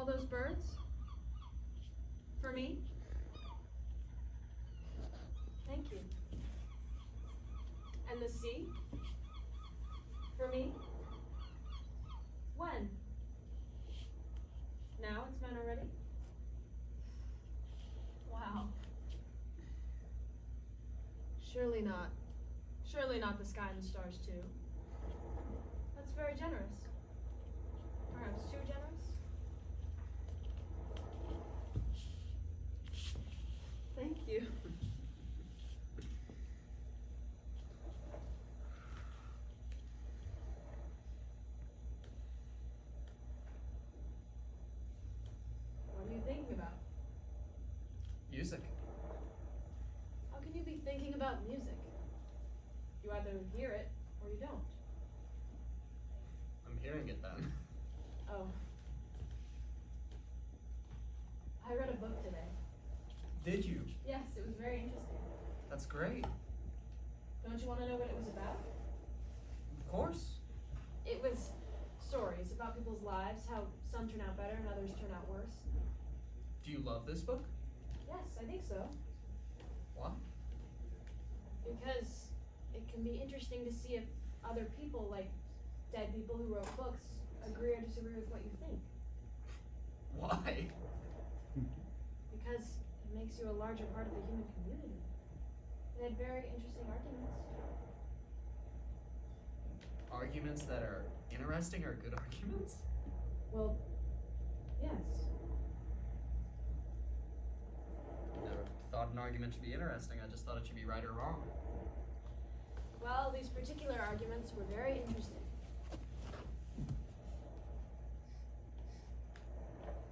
all those birds? For me? Thank you. And the sea? For me? When? Now it's mine already? Wow. Surely not. Surely not the sky and the stars too. That's very generous. Perhaps too generous? Thank you. What are you thinking about? Music. How can you be thinking about music? You either hear it or you don't. I'm hearing it then. Oh. I read a book today. Did you? Yes, it was very interesting. That's great. Don't you want to know what it was about? Of course. It was stories about people's lives, how some turn out better and others turn out worse. Do you love this book? Yes, I think so. Why? Because it can be interesting to see if other people, like dead people who wrote books, agree or disagree with what you think. Why? Because it makes you a larger part of the human community. They had very interesting arguments. Arguments that are interesting are good arguments? Well, yes. Never thought an argument should be interesting. I just thought it should be right or wrong. Well, these particular arguments were very interesting.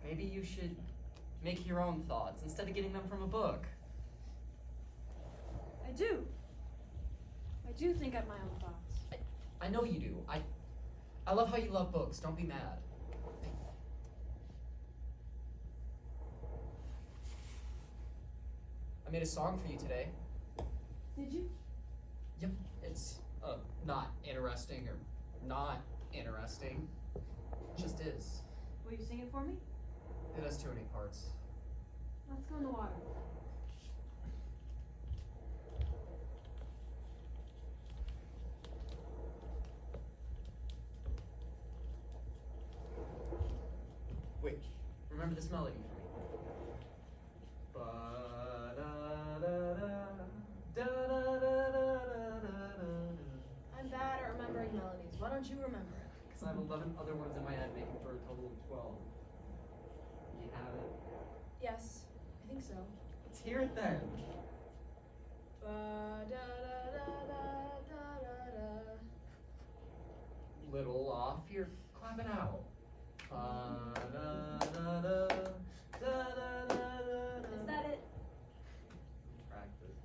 Maybe you should make your own thoughts instead of getting them from a book. I do think up my own thoughts. I know you do. I love how you love books. Don't be mad. I made a song for you today. Did you? Yep. It's not interesting or not interesting. It just is. Will you sing it for me? It has too many parts. Let's go in the water. Wait, remember this melody for me. I'm bad at remembering melodies. Why don't you remember it? Because I have 11 other ones in my head, making for a total of 12. You have it? Yes, I think so. Let's hear it then. Little off, you're clapping out. Is that it? Practice.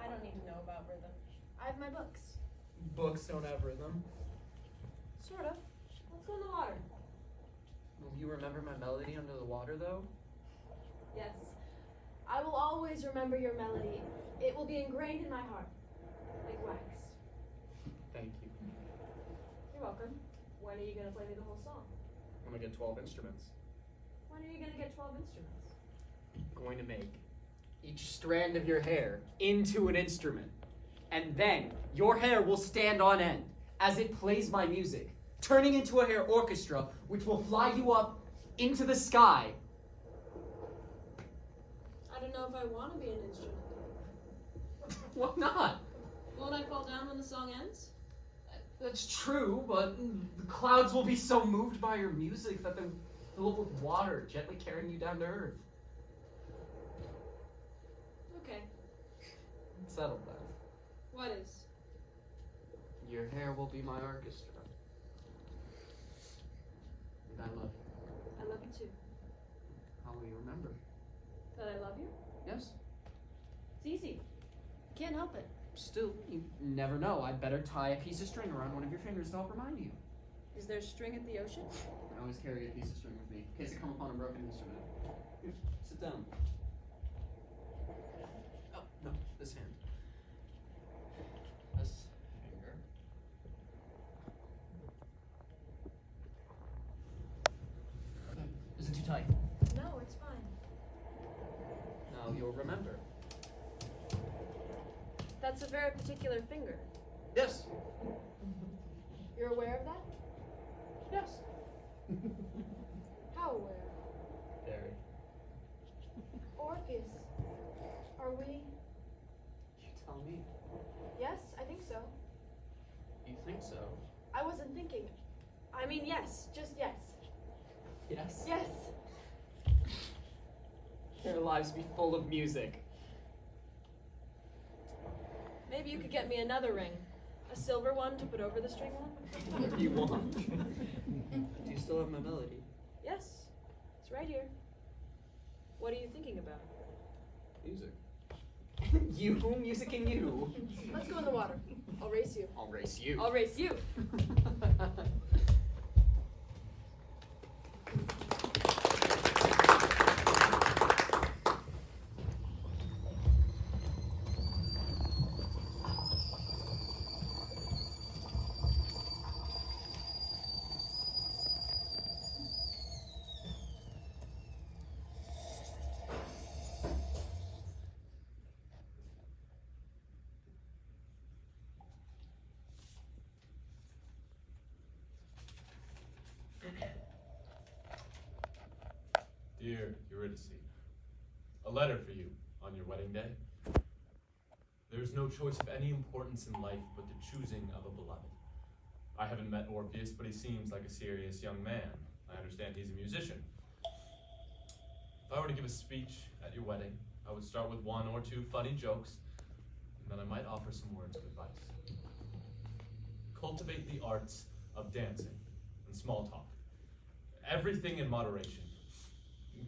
I don't need to know about rhythm. I have my books. Books don't have rhythm. Sort of. Let's go in the water. Will you remember my melody under the water, though? Yes. I will always remember your melody. It will be ingrained in my heart, like wax. Thank you. You're welcome. When are you going to play me the whole song? I'm gonna get 12 instruments. When are you going to get 12 instruments? I'm going to make each strand of your hair into an instrument. And then your hair will stand on end as it plays my music, turning into a hair orchestra, which will fly you up into the sky. I don't know if I want to be an instrument. Why not? Won't I fall down when the song ends? That's true, but the clouds will be so moved by your music that they'll fill up with water, gently carrying you down to earth. Okay. Settled then. What is? Your hair will be my orchestra. And I love you. I love you too. How will you remember? That I love you? Yes? It's easy. Can't help it. Still, you never know. I'd better tie a piece of string around one of your fingers to help remind you. Is there string at the ocean? I always carry a piece of string with me, in case I come upon a broken instrument. Here, sit down. Oh, no, this hand. This finger. Is it too tight. No, it's fine. Now you'll remember. That's a very particular finger. Yes. You're aware of that? Yes. How aware? Very. Orpheus, are we? You tell me. Yes, I think so. You think so? I wasn't thinking. I mean, yes, just yes. Yes. Yes. Their lives be full of music. Maybe you could get me another ring. A silver one to put over the string one? Whatever you want. Do you still have my melody? Yes, it's right here. What are you thinking about? Music. You? Musicking you? Let's go in the water. I'll race you. I'll race you. I'll race you. Dear Eurydice, a letter for you on your wedding day. There is no choice of any importance in life but the choosing of a beloved. I haven't met Orpheus, but he seems like a serious young man. I understand he's a musician. If I were to give a speech at your wedding, I would start with one or two funny jokes, and then I might offer some words of advice. Cultivate the arts of dancing and small talk. Everything in moderation.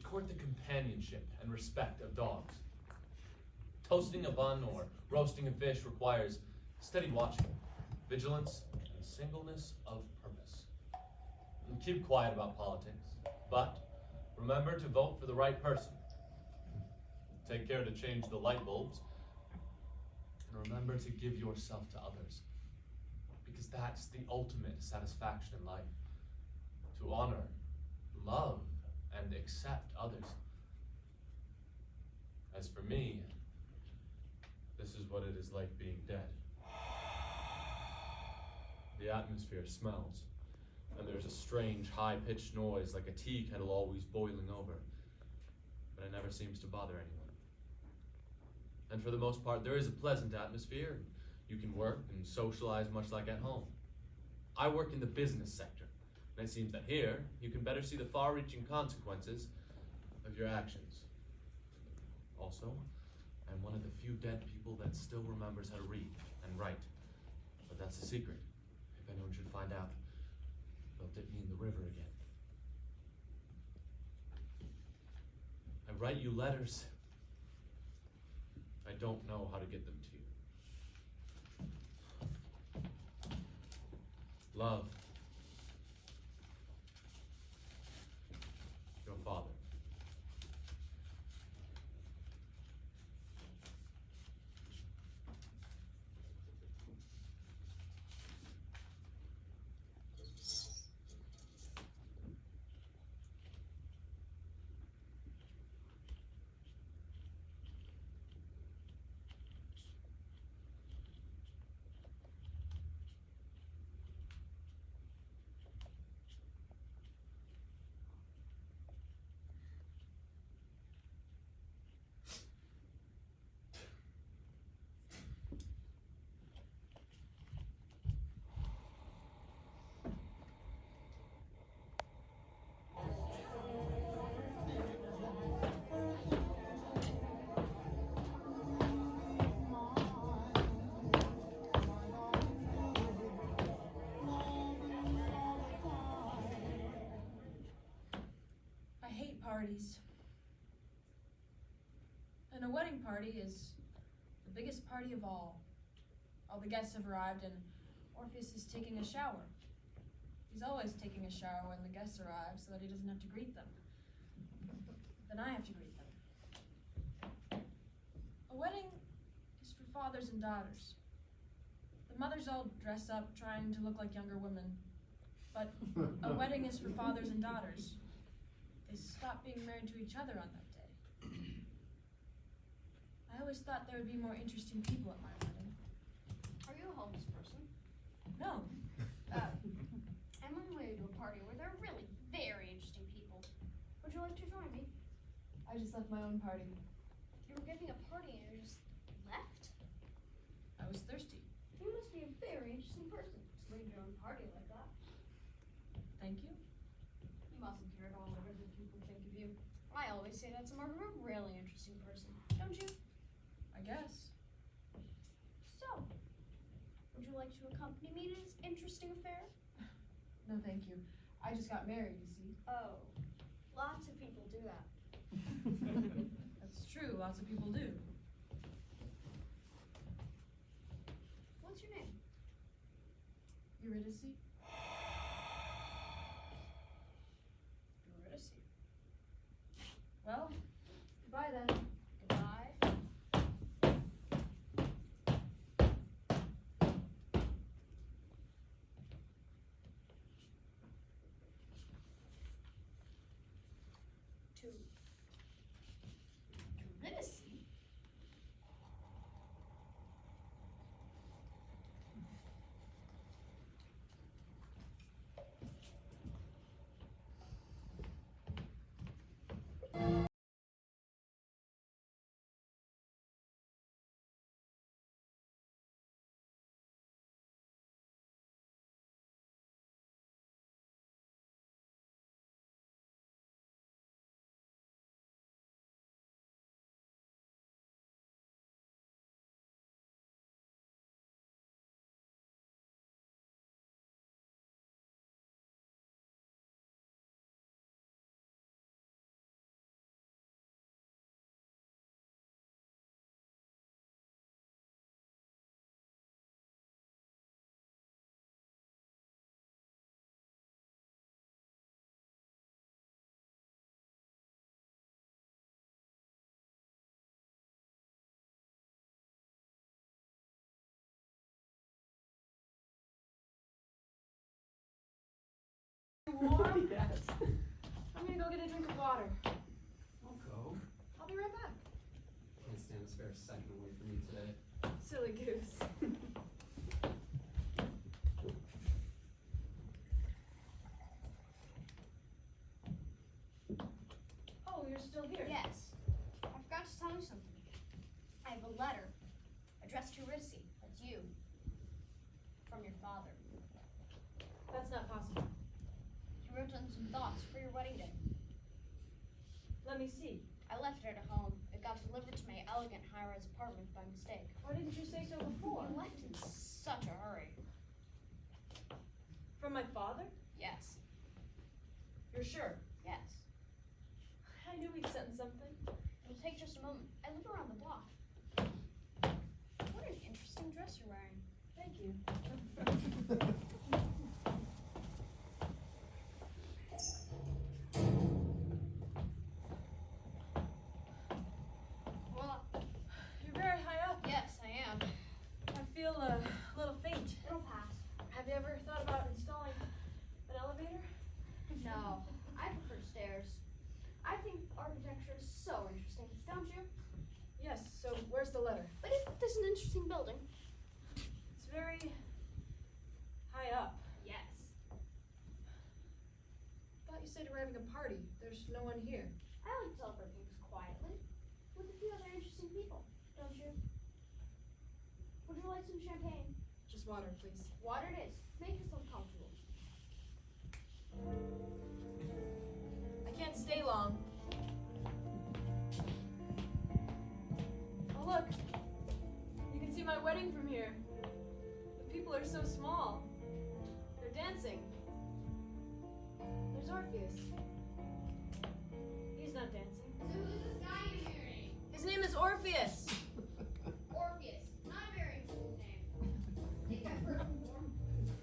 Court the companionship and respect of dogs. Toasting a bun or roasting a fish requires steady watching, vigilance, and singleness of purpose. And keep quiet about politics, but remember to vote for the right person. Take care to change the light bulbs, and remember to give yourself to others, because that's the ultimate satisfaction in life. To honor, love, and accept others. As for me, this is what it is like being dead. The atmosphere smells, and there's a strange high-pitched noise like a tea kettle always boiling over, but it never seems to bother anyone. And for the most part, there is a pleasant atmosphere, and you can work and socialize much like at home. I work in the business sector, and it seems that here, you can better see the far-reaching consequences of your actions. Also, I'm one of the few dead people that still remembers how to read and write. But that's a secret. If anyone should find out, they'll dip me in the river again. I write you letters. I don't know how to get them to you. Love. Your father. Parties. And a wedding party is the biggest party of all. All the guests have arrived and Orpheus is taking a shower. He's always taking a shower when the guests arrive so that he doesn't have to greet them. Then I have to greet them. A wedding is for fathers and daughters. The mothers all dress up trying to look like younger women. But a wedding is for fathers and daughters. they stopped being married to each other on that day. I always thought there would be more interesting people at my wedding. Are you a homeless person? No. I'm on my way to a party where there are really very interesting people. Would you like to join me? I just left my own party. You were giving a party and you just left? I was thirsty. You must be a very interesting person to leave your own party like that. Thank you. You mustn't care at all what other people think of you. I always say that's more of a really interesting person, don't you? I guess. So, would you like to accompany me to this interesting affair? No, thank you. I just got married, you see. Oh, lots of people do that. That's true, lots of people do. What's your name? Eurydice? Eurydice. Well, goodbye then. Goodbye. To Eurydice? Warm? Yes. I'm gonna go get a drink of water. I'll go. I'll be right back. Can't stand a spare second away from you today. Silly goose. Oh, you're still here? Yes. I forgot to tell you something. I have a letter addressed to Eurydice. That's you. From your father. That's not possible. He wrote down some thoughts for your wedding day. Let me see. I left it at home. It got delivered to my elegant high-rise apartment by mistake. Why didn't you say so before? You left in such a hurry. From my father? Yes. You're sure? Yes. I knew he'd send something. It'll take just a moment. I live around the block. What an interesting dress you're wearing. Thank you. Well, You're very high up. yes, I am. I feel a little faint. It'll pass. Have you ever thought about installing an elevator? No, I prefer stairs. I think architecture is so interesting, don't you? Yes, so where's the letter? But isn't this an interesting building? It's very high up. Yes. Thought you said you were having a party. There's no one here. I like to celebrate things quietly, with a few other interesting people, don't you? Would you like some champagne? Just water, please. Water it is. Make yourself comfortable. I can't stay long. Oh, look. You can see my wedding from here. The people are so small. They're dancing. There's Orpheus. He's not dancing. So who's this guy you're marrying? His name is Orpheus. Orpheus. Not a very cool name. Think I've heard of him before.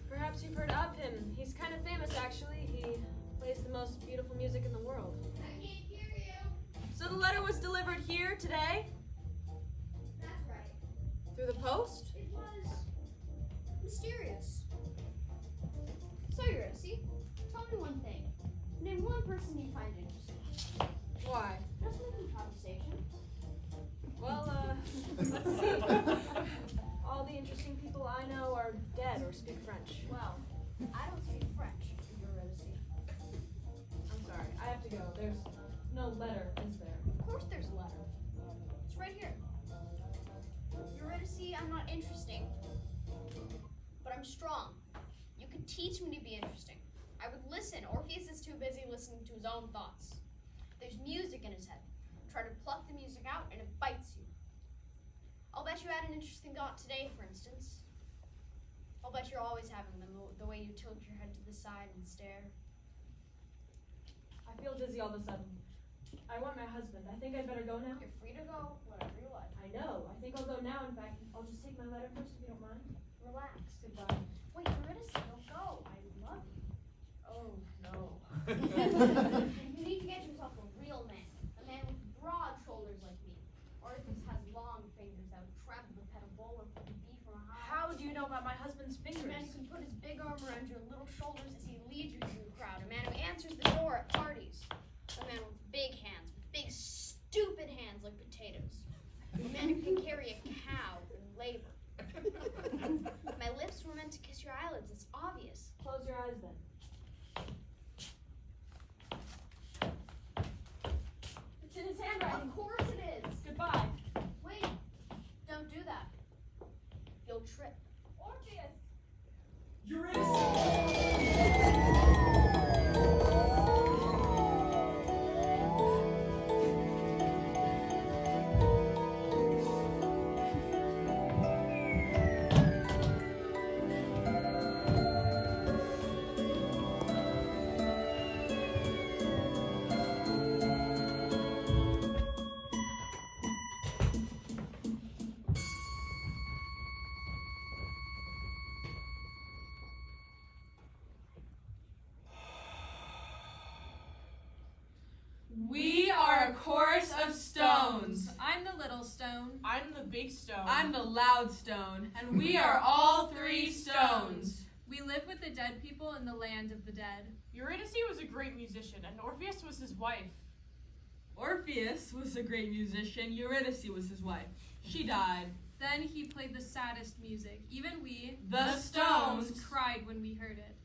Perhaps you've heard of him. He's kind of famous, actually. He plays the most beautiful music in the world. I can't hear you. So the letter was delivered here today? That's right. Through the post? It was mysterious. So Eurydice, tell me one thing. Name one person you find interesting. Why? Just making conversation. Well, let's see. All the interesting people I know are dead or speak French. Well, I don't speak French, Eurydice. I'm sorry, I have to go. There's no letter, is there? Of course there's a letter. It's right here. Eurydice, I'm not interesting, but I'm strong. You could teach me to be interesting. I would listen. Orpheus is too busy listening to his own thoughts. There's music in his head. Try to pluck the music out and it bites you. I'll bet you had an interesting thought today, for instance. I'll bet you're always having them, the way you tilt your head to the side and stare. I feel dizzy all of a sudden. I want my husband. I think I'd better go now. You're free to go whatever you like. I know. I think I'll go now. In fact, I'll just take my letter first if you don't mind. Relax. Goodbye. Wait, Eurydice, don't go. I love you. Oh, no. You need to get yourself a real man. A man with broad shoulders like me. Orpheus has long fingers that would trample the pet of bowl or pick a bee from a hive. How do you know about my husband's A fingers? man who can put his big arm around your little shoulders as he leads you through the crowd. A man who answers the door at parties. A man with big hands, with big stupid hands like potatoes. A man who can carry a cow in labor. My lips were meant to kiss your eyelids, it's obvious. Close your eyes then. It's in his handwriting. Of course it is. Goodbye. Wait, don't do that. You'll trip. Orpheus! We are a chorus of stones. I'm the little stone. I'm the big stone. I'm the loud stone. and we are all three stones. We live with the dead people in the land of the dead. Eurydice was a great musician, and Orpheus was his wife. Orpheus was a great musician. Eurydice was his wife. She died. Then he played the saddest music. Even we, The Stones. cried when we heard it.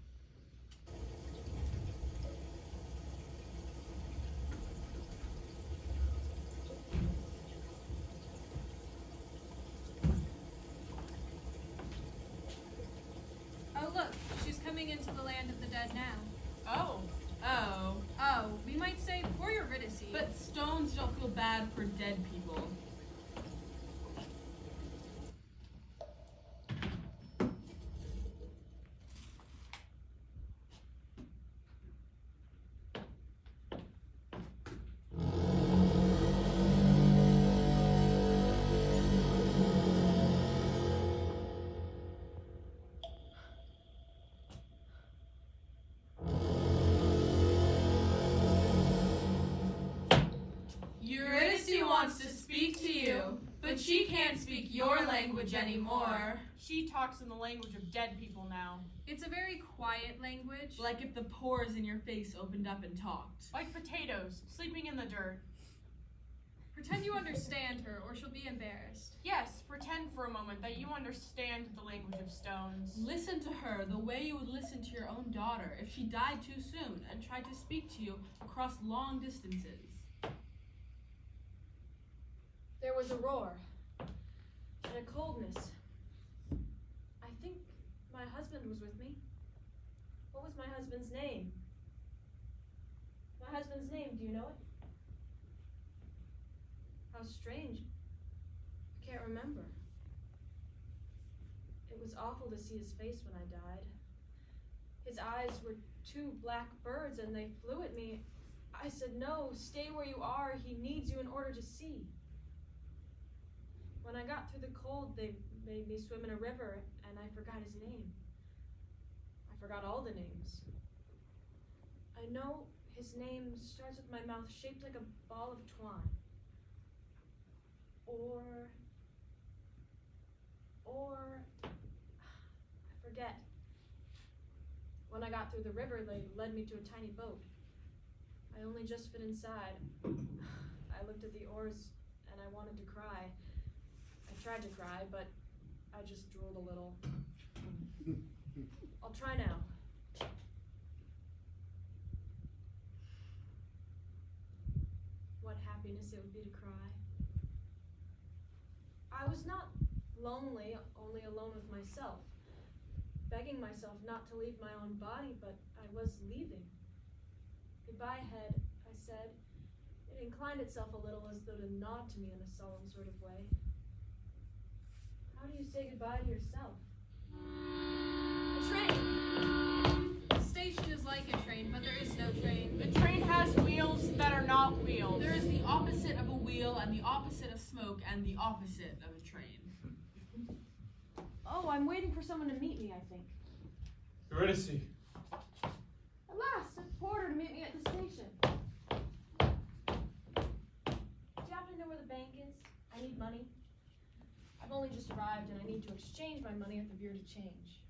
Oh, look, she's coming into the land of the dead now. Oh. Oh. Oh, we might say poor Eurydice. But stones don't feel bad for dead people. Eurydice wants to speak to you, but she can't speak your language anymore. She talks in the language of dead people now. It's a very quiet language. Like if the pores in your face opened up and talked. Like potatoes, sleeping in the dirt. Pretend you understand her, or she'll be embarrassed. Yes, pretend for a moment that you understand the language of stones. Listen to her the way you would listen to your own daughter if she died too soon and tried to speak to you across long distances. There was a roar and a coldness. I think my husband was with me. What was my husband's name? My husband's name, do you know it? How strange. I can't remember. It was awful to see his face when I died. His eyes were two black birds and they flew at me. I said, "No, stay where you are. He needs you in order to see." When I got through the cold, they made me swim in a river, and I forgot his name. I forgot all the names. I know his name starts with my mouth shaped like a ball of twine. I forget. When I got through the river, they led me to a tiny boat. I only just fit inside. I looked at the oars and I wanted to cry. I tried to cry, but I just drooled a little. I'll try now. What happiness it would be to cry. I was not lonely, only alone with myself, begging myself not to leave my own body, but I was leaving. Goodbye, head, I said. It inclined itself a little as though to nod to me in a solemn sort of way. How do you say goodbye to yourself? A train! The station is like a train, but there is no train. The train has wheels that are not wheels. There is the opposite of a wheel, and the opposite of smoke, and the opposite of a train. Oh, I'm waiting for someone to meet me, I think. Eurydice, At last, a porter to meet me at the station. Do you happen to know where the bank is? I need money. I've only just arrived and I need to exchange my money at the bureau de change.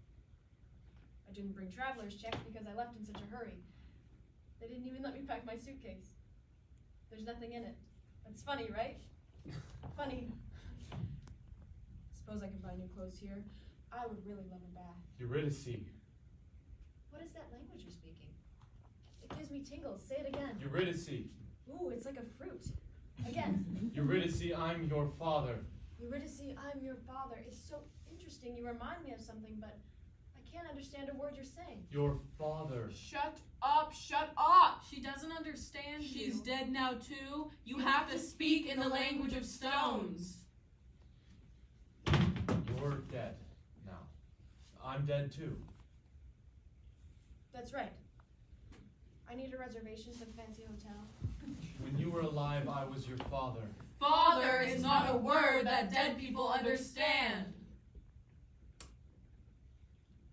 I didn't bring traveler's checks because I left in such a hurry. They didn't even let me pack my suitcase. There's nothing in it. That's funny, right? Funny. Suppose I could buy new clothes here. I would really love a bath. Eurydice, What is that language you're speaking? It gives me tingles. Say it again. Eurydice, Ooh, it's like a fruit. Again. Eurydice, I'm your father. Eurydice, I'm your father. It's so interesting. You remind me of something, but I can't understand a word you're saying. Your father. Shut up, shut up! She doesn't understand you. She's dead now too. You have to speak in the language of stones. You're dead now. I'm dead too. That's right. I need a reservation for the fancy hotel. When you were alive, I was your father. Father is not a word that dead people understand.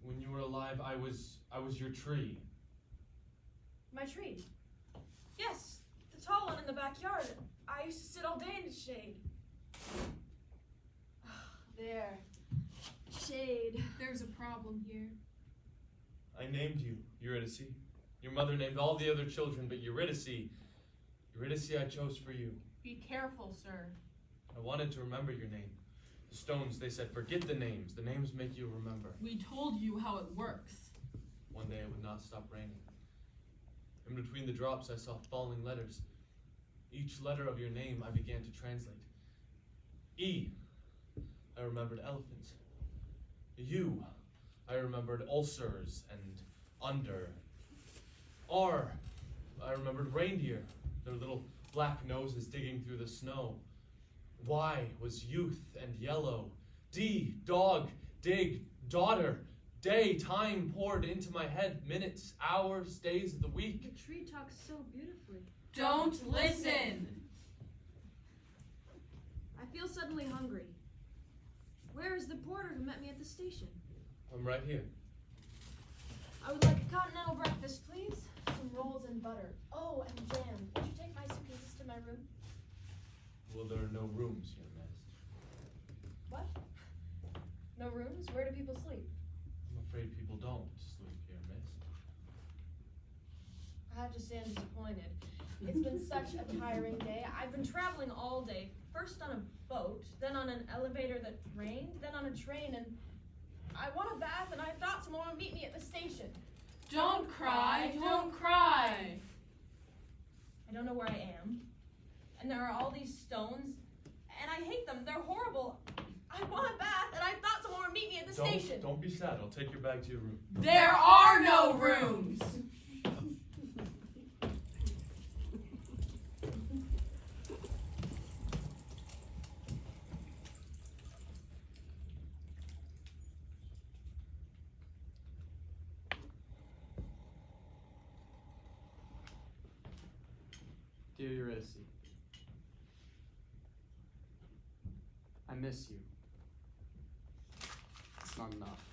When you were alive, I was your tree. My tree. Yes, the tall one in the backyard. I used to sit all day in the shade. There. Shade. There's a problem here. I named you, Eurydice. Your mother named all the other children, but Eurydice I chose for you. Be careful, sir. I wanted to remember your name. The stones, they said, forget the names. The names make you remember. We told you how it works. One day it would not stop raining. In between the drops, I saw falling letters. Each letter of your name I began to translate. E, I remembered elephants. U, I remembered ulcers and under. R, I remembered reindeer, their little black noses digging through the snow. Y was youth and yellow. D, dog, dig, daughter. Day, time poured into my head, minutes, hours, days of the week. The tree talks so beautifully. Don't listen. I feel suddenly hungry. Where is the porter who met me at the station? I'm right here. I would like a continental breakfast, please. Some rolls and butter. Oh, and jam. Would you take my suitcases to my room? Well, there are no rooms here, miss. What? No rooms? Where do people sleep? I'm afraid people don't sleep here, miss. I have to say I'm disappointed. It's been such a tiring day. I've been traveling all day. First on a boat, then on an elevator that rained, then on a train, and I want a bath and I thought someone would meet me at the station. Don't cry, don't cry. I don't know where I am. And there are all these stones, and I hate them. They're horrible. I want a bath, and I thought someone would meet me at the station. Don't be sad. I'll take your bag to your room. There are no rooms. Dear Eurydice, I miss you. It's not enough.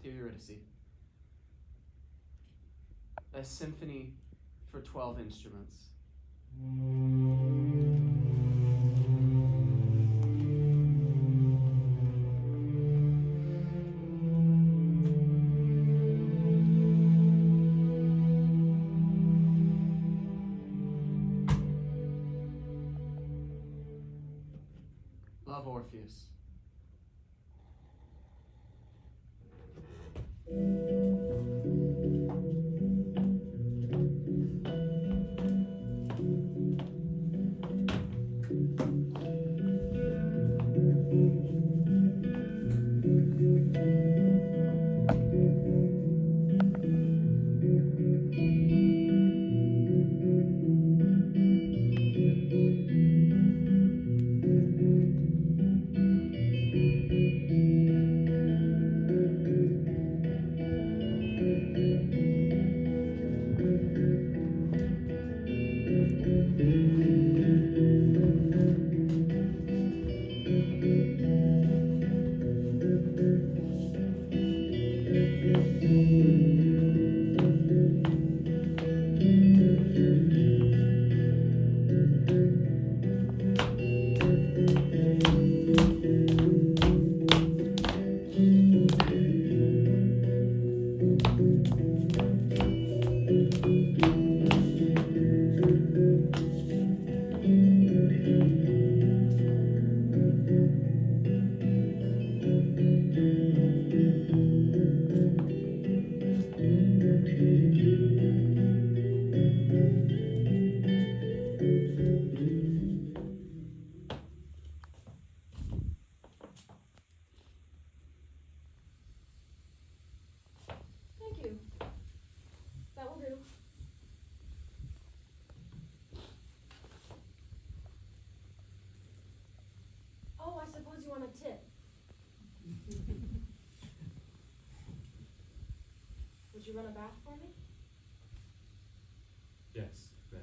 Dear Eurydice, a symphony for 12 instruments. Love, Orpheus. Thank you. That will do. Oh, I suppose you want a tip. Would you run a bath for me? Yes, miss.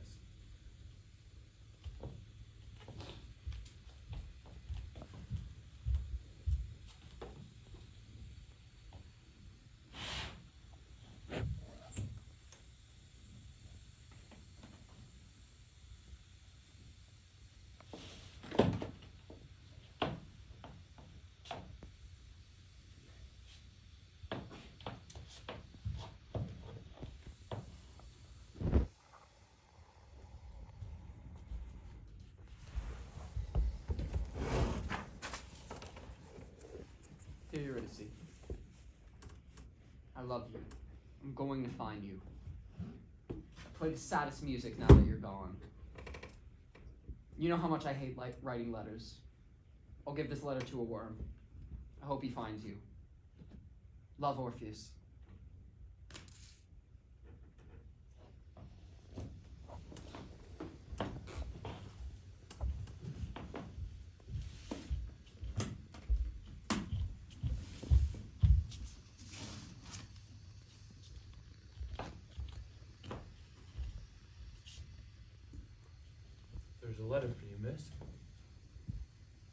Dear Eurydice, I love you. I'm going to find you. I play the saddest music now that you're gone. You know how much I hate writing letters. I'll give this letter to a worm. I hope he finds you. Love, Orpheus. There's a letter for you, miss.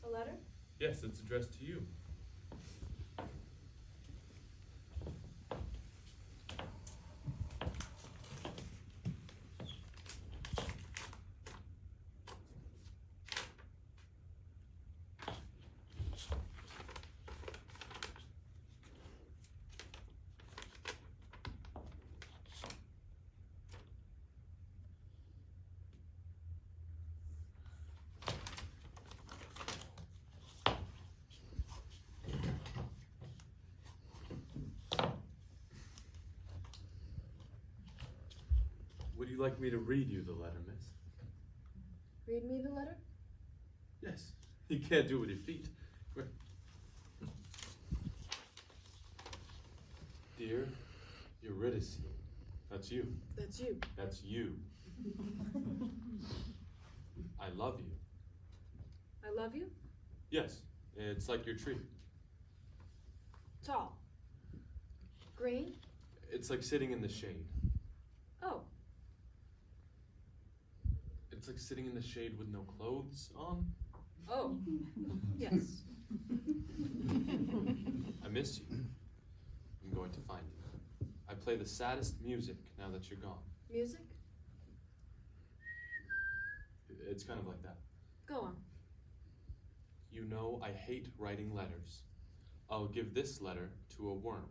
A letter? Yes, it's addressed to you. Would you like me to read you the letter, miss? Read me the letter? Yes. You can't do it with your feet. Dear Eurydice, that's you. That's you. That's you. I love you. I love you. Yes, it's like your tree. Tall. Green. It's like sitting in the shade. Oh. It's like sitting in the shade with no clothes on. Oh. Yes. I miss you. I'm going to find you. I play the saddest music now that you're gone. Music? It's kind of like that. Go on. You know I hate writing letters. I'll give this letter to a worm.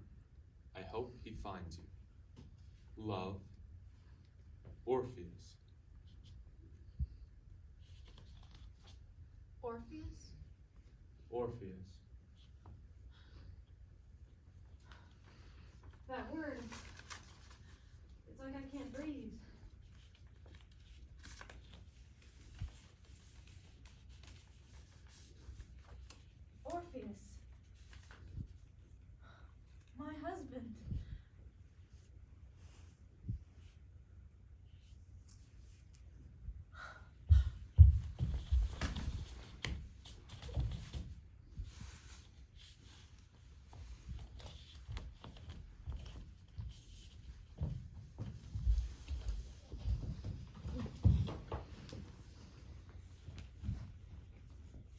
I hope he finds you. Love, Orpheus. Orpheus? Orpheus. That word. It's like I can't breathe. Orpheus. My husband.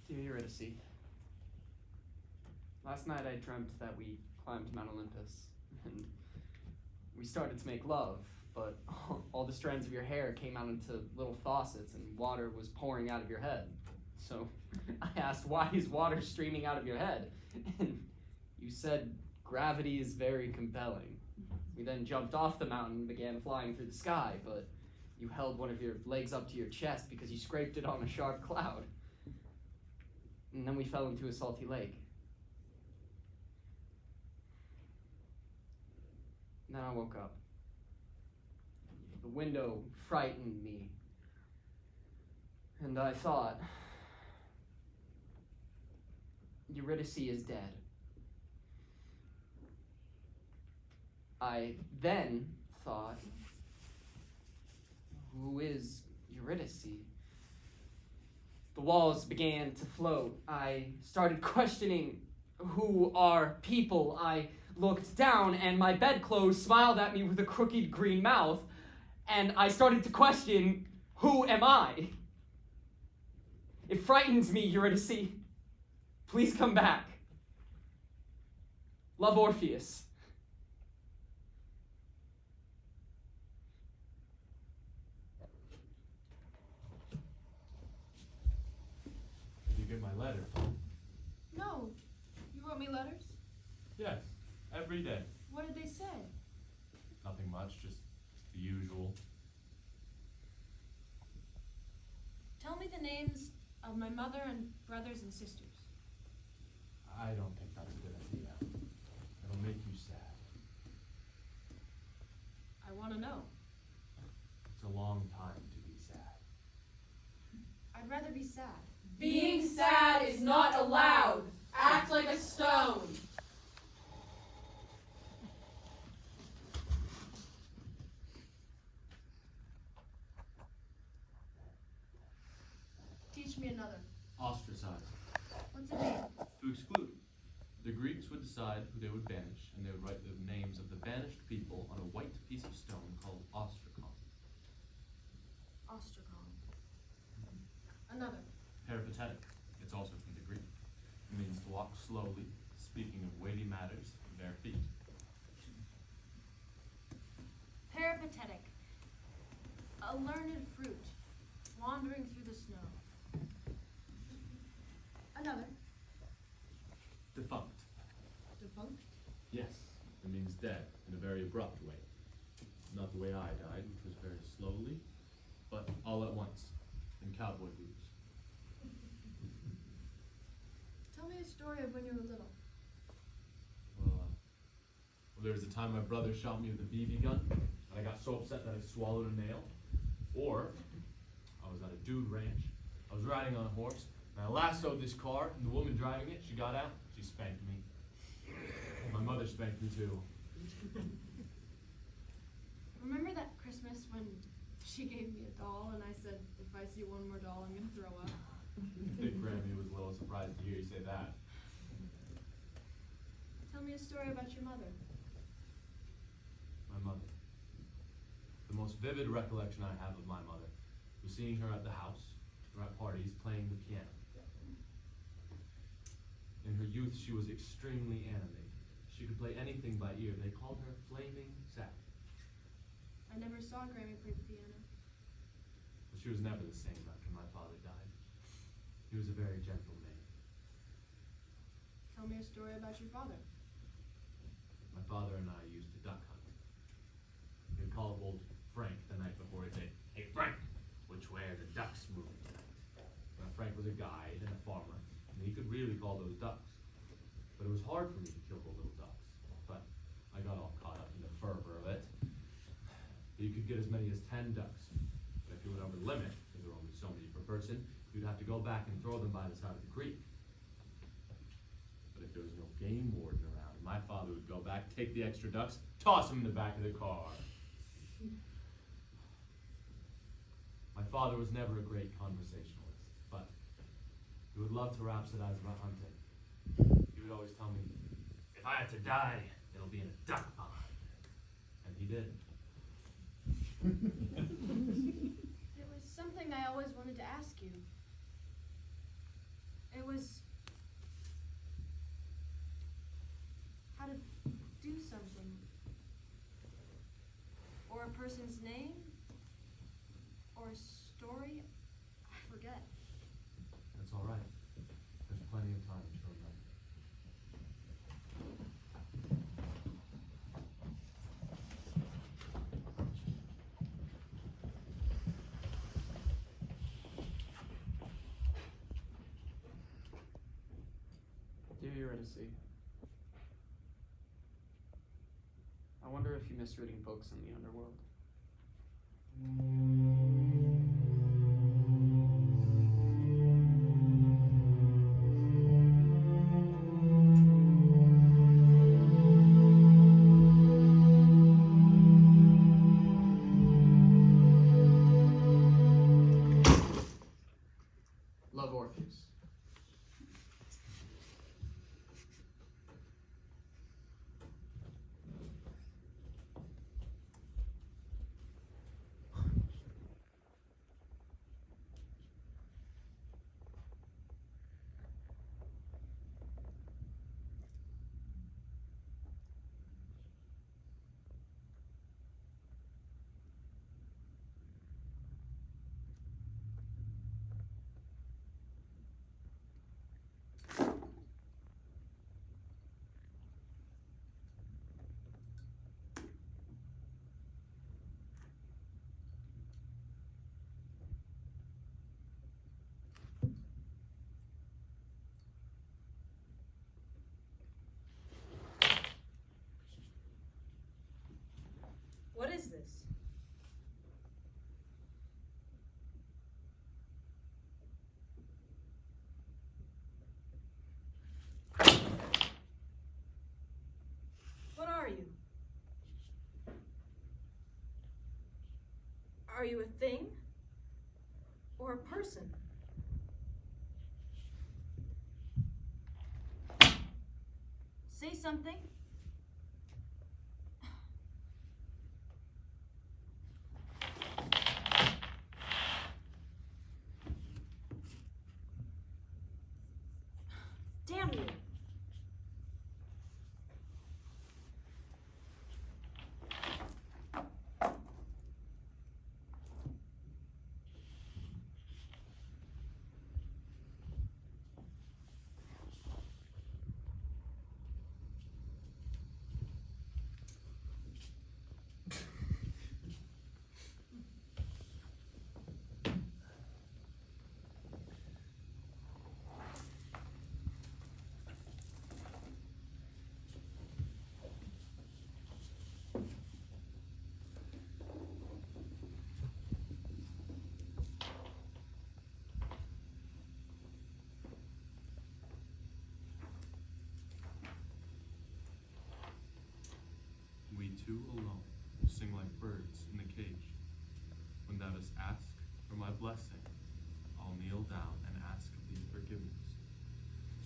Dear Eurydice, last night I dreamt that we climbed Mount Olympus, and we started to make love, but all the strands of your hair came out into little faucets, and water was pouring out of your head. So I asked, why is water streaming out of your head? And you said, gravity is very compelling. We then jumped off the mountain and began flying through the sky, but you held one of your legs up to your chest because you scraped it on a sharp cloud. And then we fell into a salty lake. And then I woke up. The window frightened me. And I thought, Eurydice is dead. I then thought, who is Eurydice? The walls began to float. I started questioning, who are people? I looked down and my bedclothes smiled at me with a crooked green mouth, and I started to question, who am I? It frightens me, Eurydice. Please come back. Love, Orpheus. Did you get my letter? No. You wrote me letters? Yes, every day. What did they say? Nothing much, just the usual. Tell me the names of my mother and brothers and sisters. I don't think that's a good idea. It'll make you sad. I want to know. It's a long time to be sad. I'd rather be sad. Being sad is not allowed. Act like a stone. Teach me another. Ostracized. What's it mean? To exclude. The Greeks would decide who they would banish, and they would write the names of the banished people on a white piece of stone called ostracon. Ostracon. Another. Peripatetic. It's also from the Greek. It means to walk slowly, speaking of weighty matters, bare feet. Peripatetic. A learned fruit, wandering through the snow. Another. Defunct. Defunct. Yes, it means dead in a very abrupt way. Not the way I died, which was very slowly, but all at once, in cowboy boots. Tell me a story of when you were little. Well, there was a time my brother shot me with a BB gun, and I got so upset that I swallowed a nail. Or, I was at a dude ranch. I was riding on a horse, and I lassoed this car, and the woman driving it, she got out, she spanked me. My mother spanked me too. Remember that Christmas when she gave me a doll and I said, if I see one more doll, I'm going to throw up? I think Grammy was a little surprised to hear you say that. Tell me a story about your mother. My mother. The most vivid recollection I have of my mother was seeing her at the house, or at parties, playing the piano. In her youth, she was extremely animated. She could play anything by ear. They called her Flaming Sappy. I never saw Grammy play the piano. But she was never the same after my father died. He was a very gentle man. Tell me a story about your father. My father and I used to duck hunt. He'd call up old Frank the night before. He'd say, "Hey Frank, which way are the ducks moving tonight?" Now Frank was a guide and a farmer, and he could really call those ducks. But it was hard for me to kill the little ducks. But I got all caught up in the fervor of it. You could get as many as 10 ducks. But if you went over the limit, because there were only so many per person, you'd have to go back and throw them by the side of the creek. But if there was no game warden around, my father would go back, take the extra ducks, toss them in the back of the car. My father was never a great conversationalist, but he would love to rhapsodize about hunting. He would always tell me, if I had to die, it'll be in a duck pond. And he did. There was something I always wanted to ask you. It was how to do something. Or a person's name. Or a story. I forget. That's all right. There's plenty of time to remember. Dear Eurydice, I wonder if you miss reading books in the underworld. Love, Orpheus. What is this? What are you? Are you a thing? Or a person? Say something. Damn you. We two alone will sing like birds in the cage. When thou dost ask for my blessing, I'll kneel down and ask of thee forgiveness,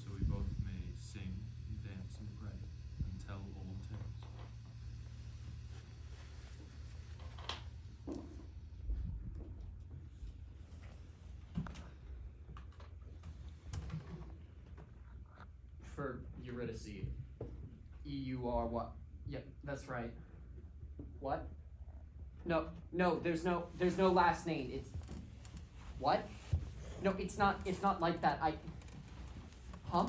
so we both may sing and dance and pray and tell old tales. For Eurydice, E-U-R what? Yep, that's right. What? No, there's no last name. It's what? No, it's not like that. Huh?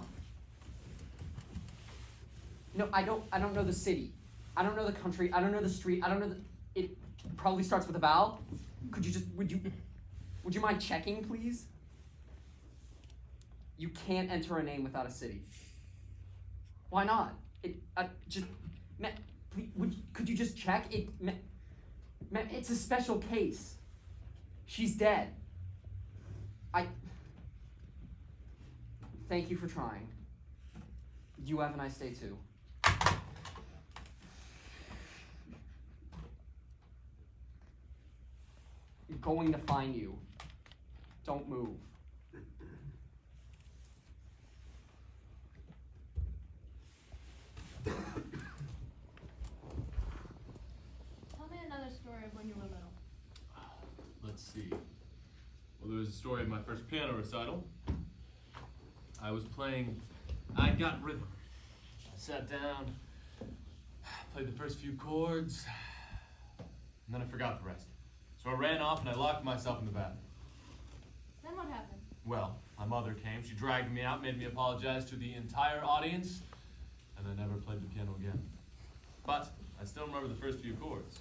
No, I don't know the city. I don't know the country. I don't know the street. I don't know it probably starts with a vowel. Would you mind checking, please? You can't enter a name without a city. Why not? Could you just check? It's a special case. She's dead. Thank you for trying. You have a nice day too. I'm going to find you. Don't move. Tell me another story of when you were little. Let's see. Well, there was a story of my first piano recital. I was playing I Got Rhythm. I sat down, played the first few chords, and then I forgot the rest. So I ran off and I locked myself in the bathroom. Then what happened? Well, my mother came, she dragged me out, made me apologize to the entire audience, and I never played the piano again. But I still remember the first few chords.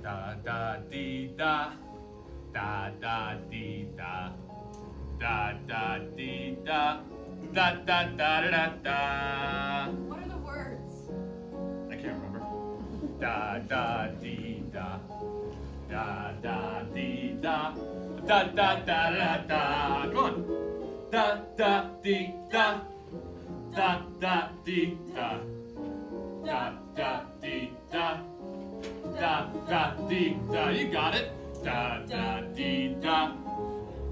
Da da dee da, da da dee da, da da dee da, da da da da da. What are the words? I can't remember. Da da dee da, da da dee da, da da da da da. Come on. Da da dee da, da da dee da, da da dee da, da da dee da. You got it. Da da dee da,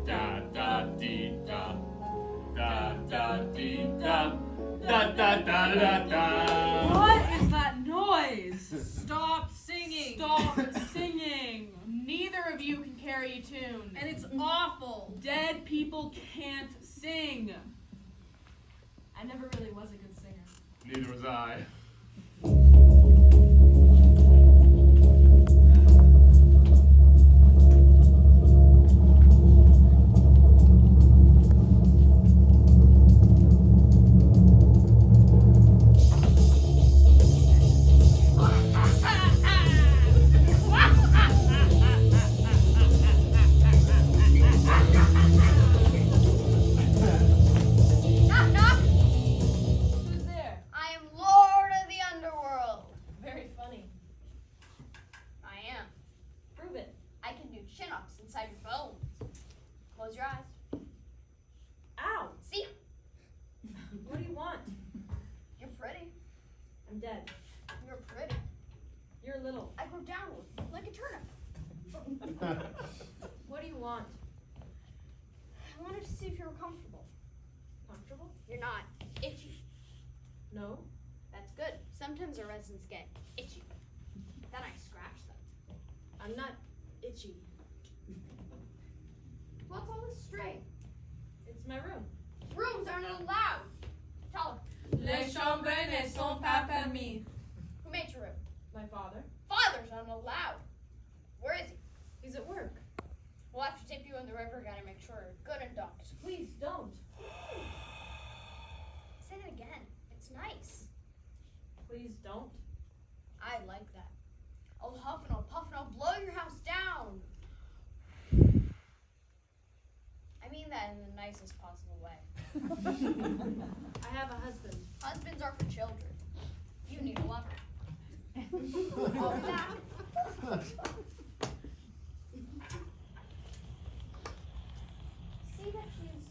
da da dee da, da da dee da, da da da da da. What is that noise? Stop singing. Stop singing. Neither of you can carry a tune. And it's awful. Dead people can't sing. I never really was a good singer. Neither was I. Knock, knock! Who's there? I am Lord of the Underworld. Very funny. I am. Prove it. I can do chin-ups inside your bones. Close your eyes. Ow! See? What do you want? You're pretty. I'm dead. You're pretty. You're little. I grow downward like a turnip. What do you want? I wanted to see if you were comfortable. Comfortable? You're not. Itchy. No. That's good. Sometimes our residents get itchy. Then I scratch them. I'm not itchy. What's all this string? It's my room. Rooms aren't allowed. Tell her. Les chambres ne sont pas permis. Who made your room? My father. Father's not allowed. Where is he? He's at work. We'll have to tip you in the river again and make sure you're good and docked. Please don't. Say that again. It's nice. Please don't. I like that. I'll huff and I'll puff and I'll blow your house down. I mean that in the nicest possible way. I have a husband. Husbands are for children. You need a lover. I'll be back. See that she's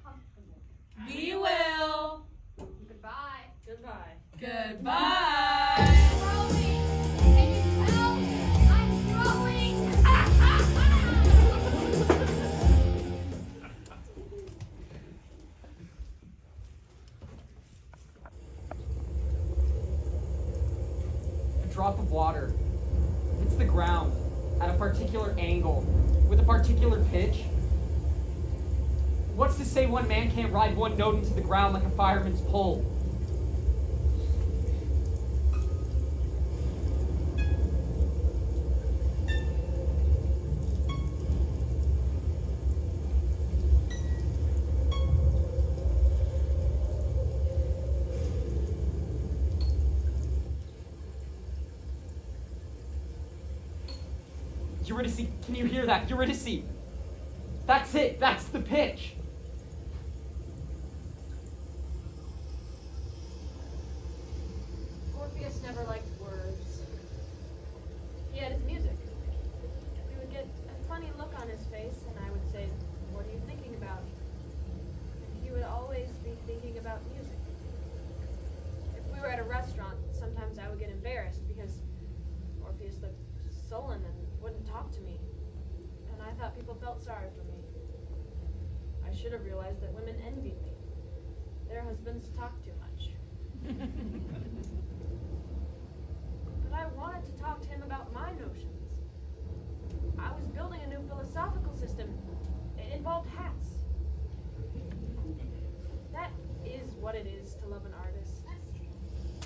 comfortable. We will. Goodbye. Goodbye. Goodbye. Growing. Can you tell? I'm growing. A drop of water hits the ground at a particular angle with a particular pitch. What's to say one man can't ride one note into the ground like a fireman's pole? Eurydice, can you hear that? Eurydice! That's it! That's the pitch! Orpheus never liked words. He had his music. We would get a funny look on his face, and I would say, "What are you thinking about?" And he would always be thinking about music. If we were at a restaurant, sometimes I would get embarrassed because Orpheus looked sullen and wouldn't talk to me. And I thought people felt sorry for me. I should have realized that women envied me. Their husbands talk too much. But I wanted to talk to him about my notions. I was building a new philosophical system. It involved hats. That is what it is to love an artist.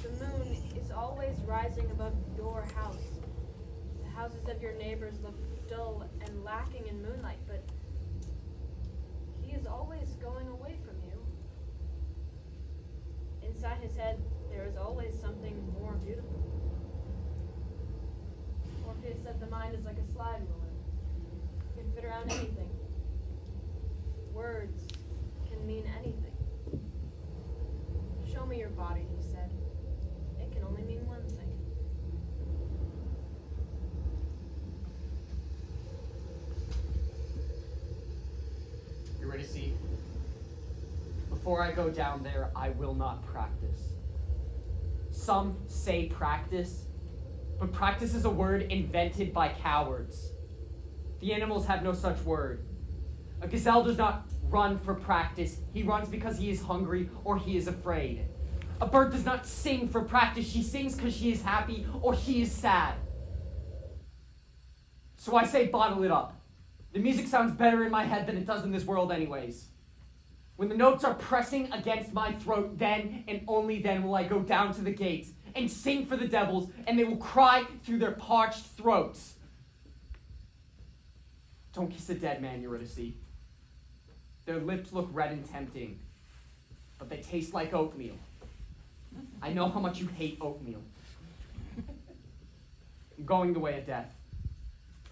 The moon is always rising above your house. The houses of your neighbors look dull and lacking in moonlight, but he is always going away from you. Inside his head, there is always something more beautiful. Orpheus said the mind is like a slide ruler. It can fit around anything. Words can mean anything. Show me your body, he said. It can only mean one thing. Eurydice, before I go down there, I will not practice. Some say practice, but practice is a word invented by cowards. The animals have no such word. A gazelle does not run for practice. He runs because he is hungry or he is afraid. A bird does not sing for practice. She sings because she is happy or she is sad. So I say bottle it up. The music sounds better in my head than it does in this world anyways. When the notes are pressing against my throat, then and only then will I go down to the gates and sing for the devils, and they will cry through their parched throats. Don't kiss a dead man, Eurydice. Their lips look red and tempting, but they taste like oatmeal. I know how much you hate oatmeal. I'm going the way of death.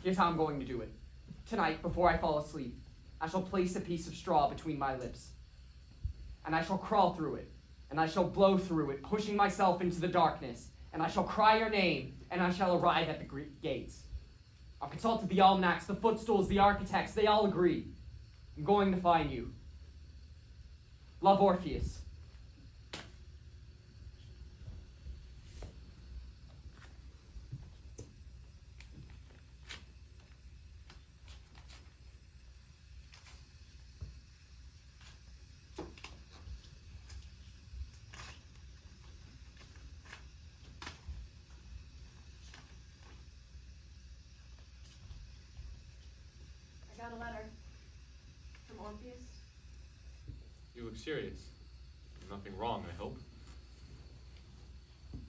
Here's how I'm going to do it. Tonight, before I fall asleep, I shall place a piece of straw between my lips, and I shall crawl through it, and I shall blow through it, pushing myself into the darkness, and I shall cry your name, and I shall arrive at the gates. I've consulted the almanacs, the footstools, the architects, they all agree. I'm going to find you. Love, Orpheus. I got a letter from Orpheus. You look serious. Nothing wrong, I hope.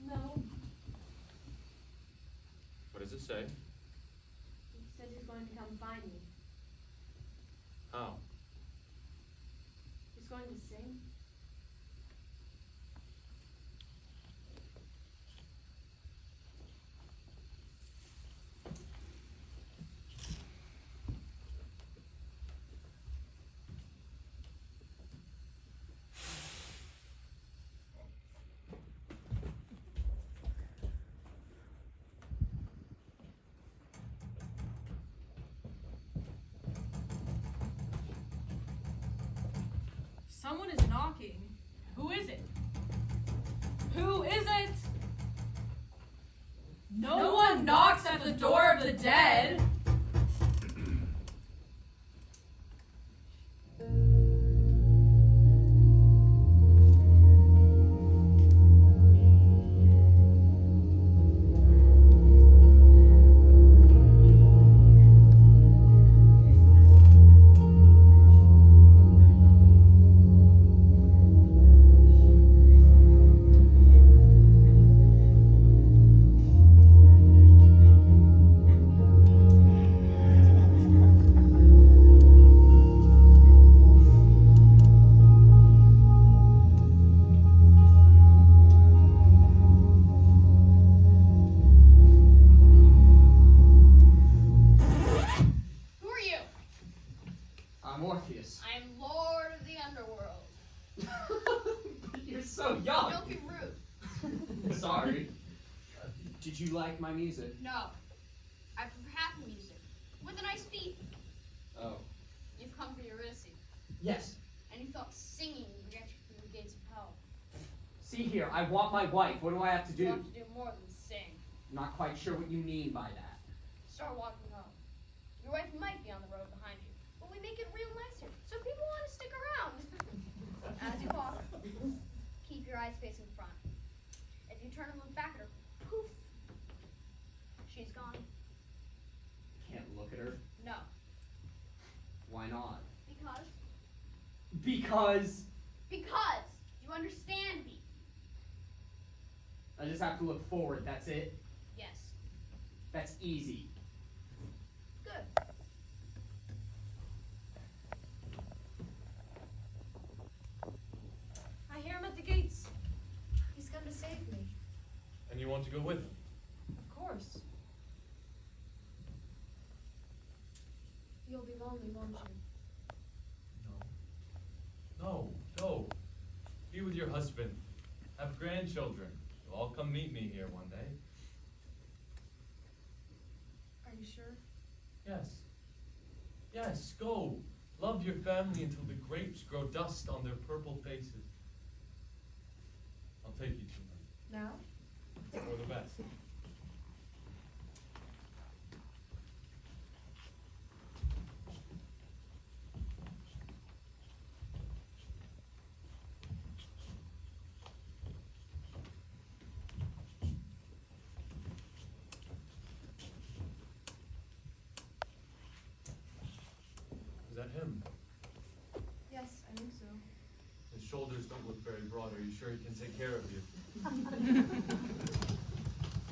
No, What does it say? he said he's going to come find me. How? He's going to sing. Someone is knocking. Who is it? Who is it? No one knocks at the door of the dead. Who are you? I'm Orpheus. I am Lord of the Underworld. You're so young. Don't be rude. Sorry. Did you like my music? No. I prefer happy music. With a nice beat. Oh. You've come for Eurydice. Yes. And you thought singing would get you through the gates of hell. See here, I want my wife. What do I have to You do? have to do more than sing. I'm not quite sure what you mean by that. Start walking home. Your wife might be on the road behind you, but we make it real nice here, so people want to stick around. As you walk, keep your eyes facing front. If you turn and look back at her, poof, she's gone. Can't look at her. No, Why not? because you understand me. I just have to look forward, that's it? Yes. That's easy. Good. I hear him at the gates. He's come to save me. And you want to go with him? Of course. You'll be lonely, won't you? No. No. Be with your husband. Have grandchildren. You'll all come meet me here one day. Are you sure? Yes. Yes, go. Love your family until the grapes grow dust on their purple faces. I'll take you to them. Now? For the best. Is that him? Yes, I think so. His shoulders don't look very broad. Are you sure he can take care of you?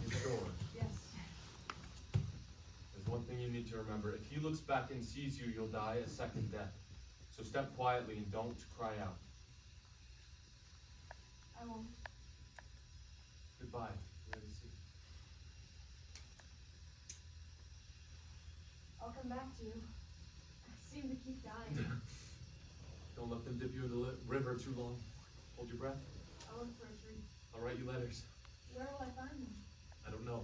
You sure? Yes. There's one thing you need to remember. If he looks back and sees you, you'll die a second death. So step quietly and don't cry out. I won't. Goodbye. Eurydice. I'll come back to you. I seem to keep dying. Don't let them dip you in the river too long. Hold your breath. I'll look for a tree. I'll write you letters. Where will I find them? I don't know.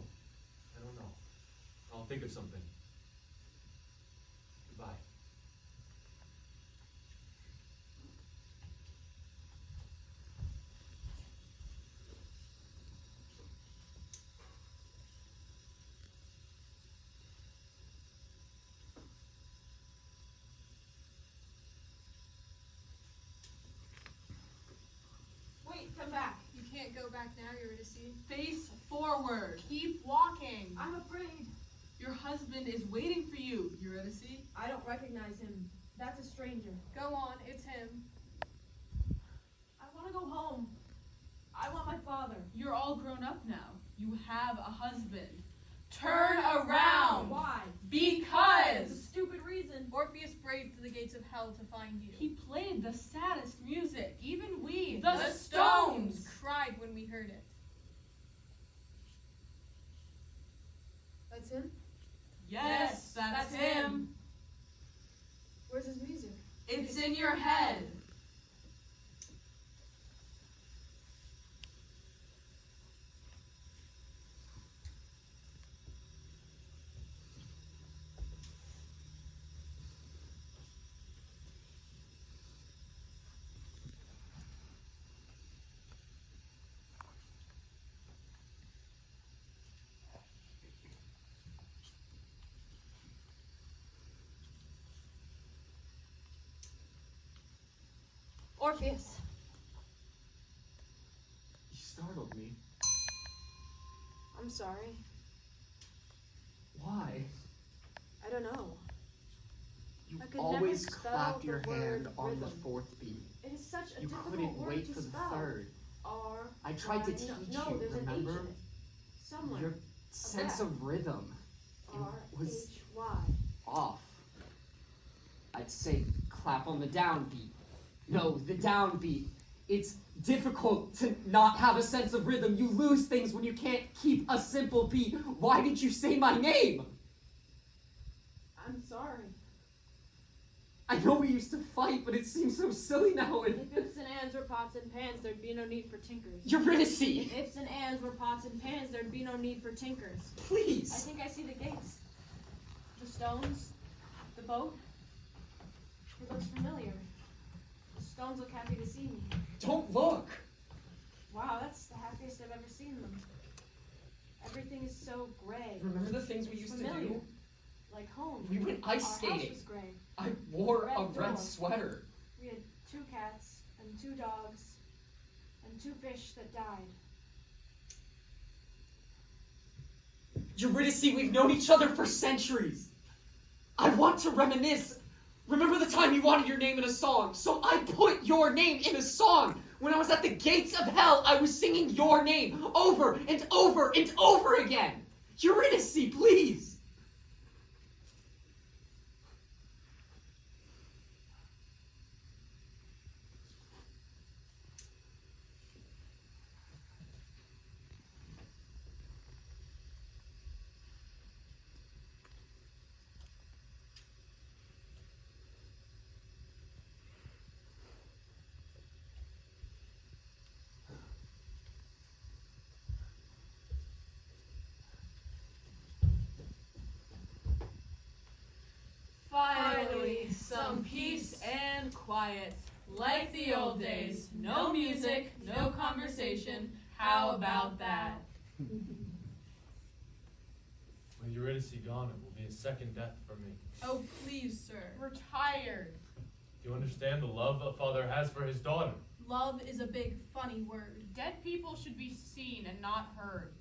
I'll think of something. Goodbye. Wait, come back. You can't go back now, Eurydice. Face forward. Keep walking. I'm afraid. Your husband is waiting for you, Eurydice. I don't recognize him. That's a stranger. Go on, it's him. I want to go home. I want my father. You're all grown up now. You have a husband. Turn around. Why? It's a Because stupid reason. Orpheus braved to the gates of hell to find you. he played the saddest music. Even we, The the Stones, cried when we heard it. That's him? Yes, that's him. Where's his music? It's in your head. Orpheus. You startled me. I'm sorry. Why? I don't know. You I could always never spell clap the your hand word on the rhythm. fourth beat. It is such a You difficult couldn't word wait to for the spell. third. R. I tried to Y. teach No, you, there's an H remember? in it. Somewhere. Your sense of rhythm. It was R-H-Y. off. I'd say clap on the downbeat. No, the downbeat. It's difficult to not have a sense of rhythm. You lose things when you can't keep a simple beat. Why did you say my name? I'm sorry. I know we used to fight, but it seems so silly now. And If ifs and ands were pots and pans, there'd be no need for tinkers. Eurydice! If ifs and ands were pots and pans, there'd be no need for tinkers. I Please! think I see the gates. The stones. The boat. It looks familiar. The stones look happy to see me. Don't look! Wow, that's the happiest I've ever seen them. Everything is so gray. Remember the things we It's used familiar. to do? Like home. We went ice Our skating. house was gray. I wore Red a door. red sweater. We had 2 cats and 2 dogs and 2 fish that died. Eurydice, we've known each other for centuries. I want to reminisce. Remember the time you wanted your name in a song, so I put your name in a song. When I was at the gates of hell, I was singing your name over and over and over again. Eurydice, please. Finally, some peace and quiet. Like the old days. No music, no conversation. How about that? With Eurydice gone, it will be a second death for me. Oh, please, sir. We're tired. Do you understand the love a father has for his daughter? Love is a big, funny word. Dead people should be seen and not heard.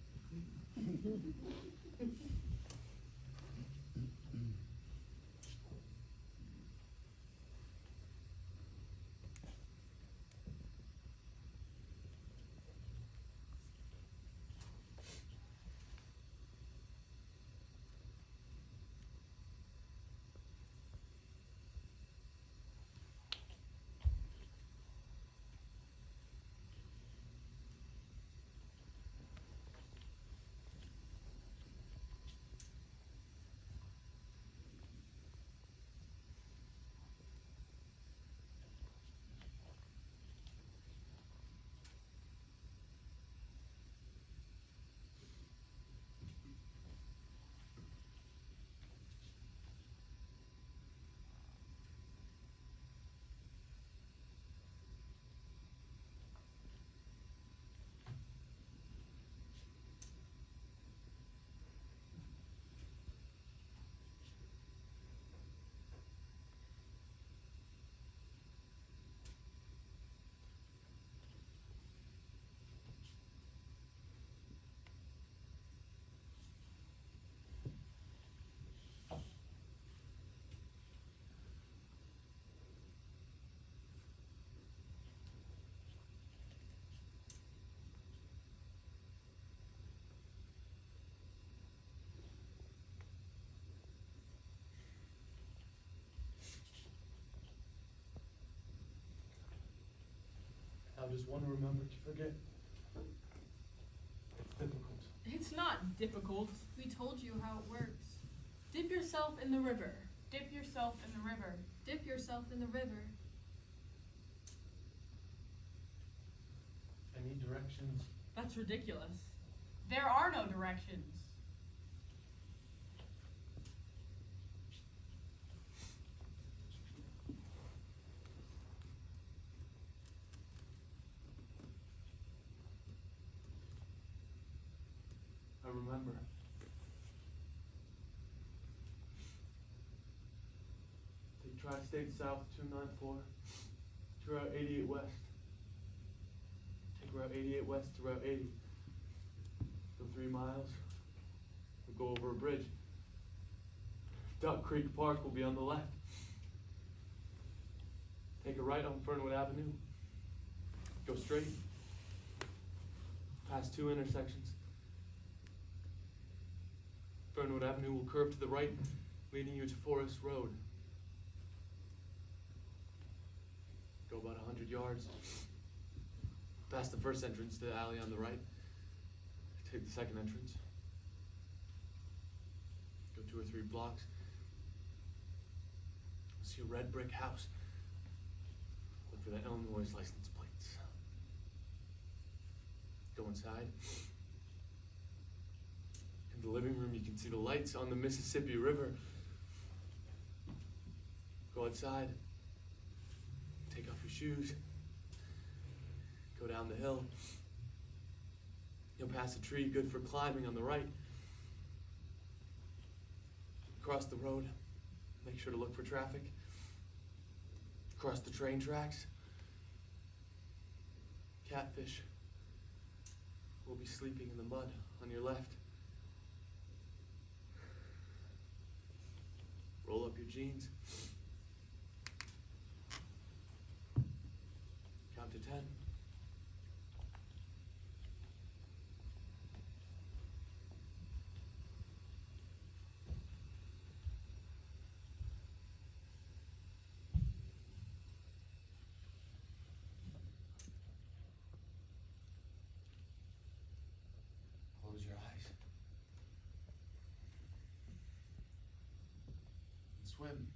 How does one remember to forget? It's difficult. It's not difficult. We told you how it works. Dip yourself in the river. Dip yourself in the river. Dip yourself in the river. Any directions? That's ridiculous. There are no directions. I remember. Take Tri-State South 294 to Route 88 West. Take Route 88 West to Route 80. Go 3 miles. We'll go over a bridge. Duck Creek Park will be on the left. Take a right on Fernwood Avenue. Go straight. Past 2 intersections. Fernwood Avenue will curve to the right, leading you to Forest Road. Go about 100 yards. Past the first entrance to the alley on the right. Take the second entrance. Go 2 or 3 blocks. See a red brick house. Look for the Illinois license plates. Go inside. In the living room, you can see the lights on the Mississippi River. Go outside. Take off your shoes. Go down the hill. You'll pass a tree good for climbing on the right. Cross the road. Make sure to look for traffic. Cross the train tracks. Catfish will be sleeping in the mud on your left. Roll up your jeans. Count to 10. Close your eyes. And swim.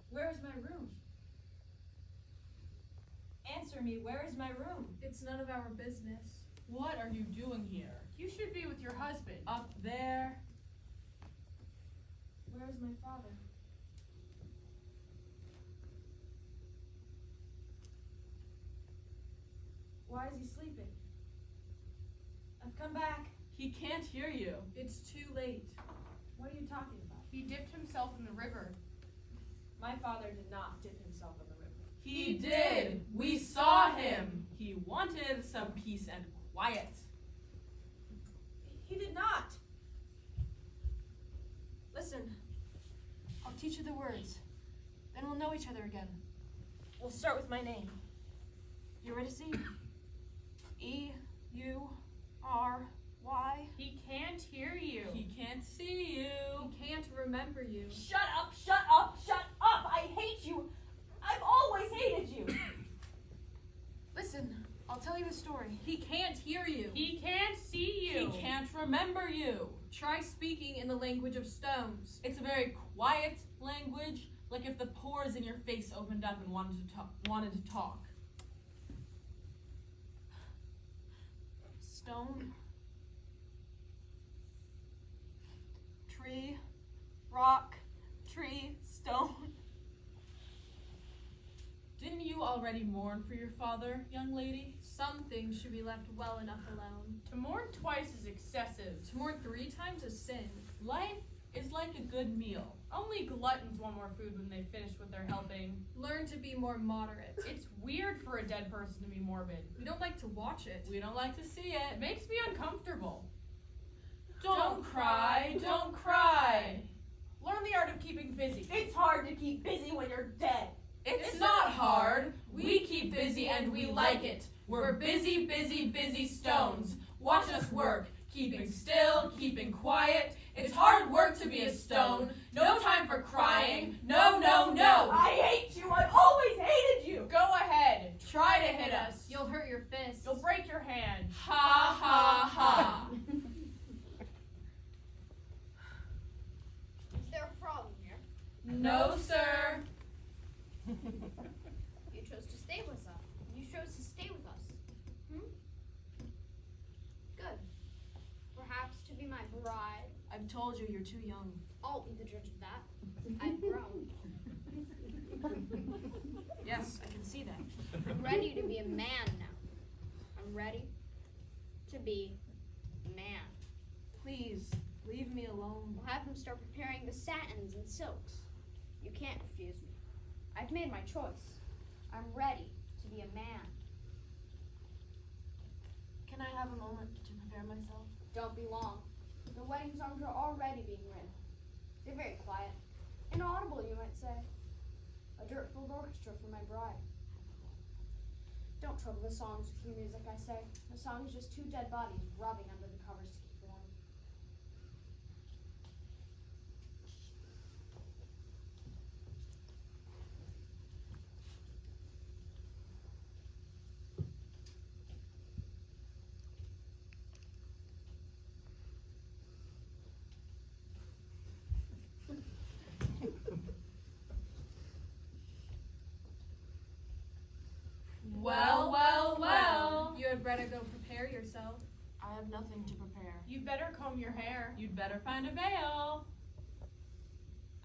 Where is my room? Answer me, where is my room? It's none of our business. What are you doing here? You should be with your husband. Up there. Where is my father? Why is he sleeping? I've come back. He can't hear you. It's too late. What are you talking about? He dipped himself in the river. My father did not dip himself in the river. He did. We saw him. He wanted some peace and quiet. He did not. Listen, I'll teach you the words. Then we'll know each other again. We'll start with my name. Eurydice. E-U-R-Y. He can't hear you. He can't see you. He can't remember you. Shut up, shut up, shut up! I hate you! I've always hated you! Listen, I'll tell you a story. He can't hear you. He can't see you. He can't remember you. Try speaking in the language of stones. It's a very quiet language, like if the pores in your face opened up and wanted to talk. Stone. Tree. Rock. Tree. Stone. Didn't you already mourn for your father, young lady? Some things should be left well enough alone. To mourn twice is excessive. To mourn 3 times is sin. Life is like a good meal. Only gluttons want more food when they finish what they're helping. Learn to be more moderate. It's weird for a dead person to be morbid. We don't like to watch it. We don't like to see it. It makes me uncomfortable. Don't cry, don't cry. Learn the art of keeping busy. It's hard to keep busy when you're dead. It's not hard. We keep busy and we like it. We're busy, busy, busy stones. Watch us work, keeping still, keeping quiet. It's hard work to be a stone. No time for crying. No, no, no. I hate you. I've always hated you. Go ahead. Try to hit us. You'll hurt your fist. You'll break your hand. Ha, ha, ha. Is there a problem here? No, sir. You chose to stay with us. You chose to stay with us. I've told you, you're too young. I'll be the judge of that. I've grown. Yes, I can see that. I'm ready to be a man now. I'm ready to be a man. Please, leave me alone. We'll have him start preparing the satins and silks. You can't refuse me. I've made my choice. I'm ready to be a man. Can I have a moment to prepare myself? Don't be long. The wedding songs are already being written. They're very quiet. Inaudible, you might say. A dirt-filled orchestra for my bride. Don't trouble the songs with your music, I say. The song is just two dead bodies rubbing under the covers to keep warm. Well, well, well. You had better go prepare yourself. I have nothing to prepare. You'd better comb your hair. You'd better find a veil.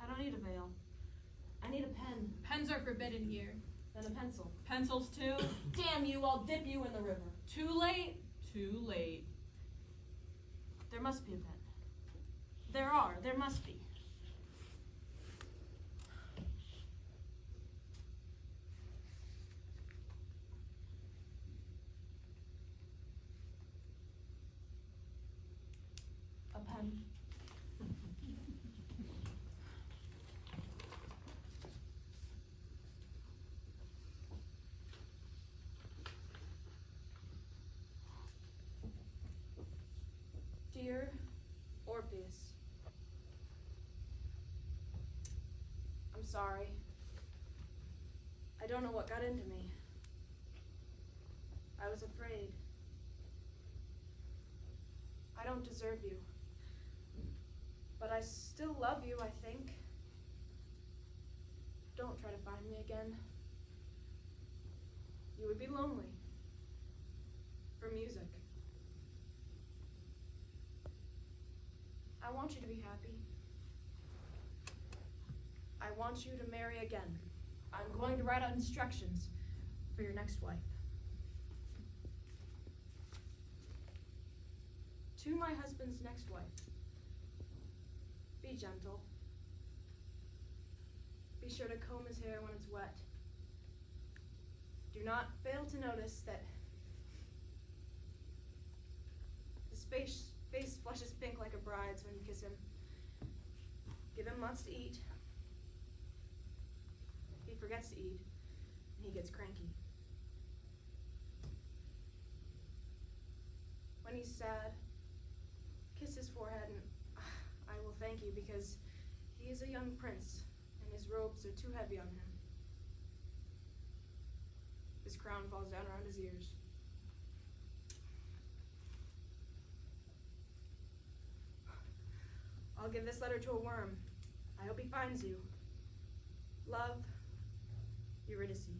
I don't need a veil. I need a pen, Pens are forbidden here. then a pencil. Pencils too. Damn you, I'll dip you in the river. Too late. Too late. There must be a pen. There must be. A pen. Dear Orpheus, I'm sorry. I don't know what got into me. I was afraid. I don't deserve you. But I still love you, I think. Don't try to find me again. You would be lonely. For music. I want you to be happy. I want you to marry again. I'm going to write out instructions for your next wife. To my husband's next wife, be gentle. Be sure to comb his hair when it's wet. Do not fail to notice that his face flushes pink like a bride's when you kiss him. Give him lots to eat. He forgets to eat, and he gets cranky. When he's sad, kiss his forehead, and I will thank you because he is a young prince, and his robes are too heavy on him. His crown falls down around his ears. I'll give this letter to a worm. I hope he finds you. Love, Eurydice.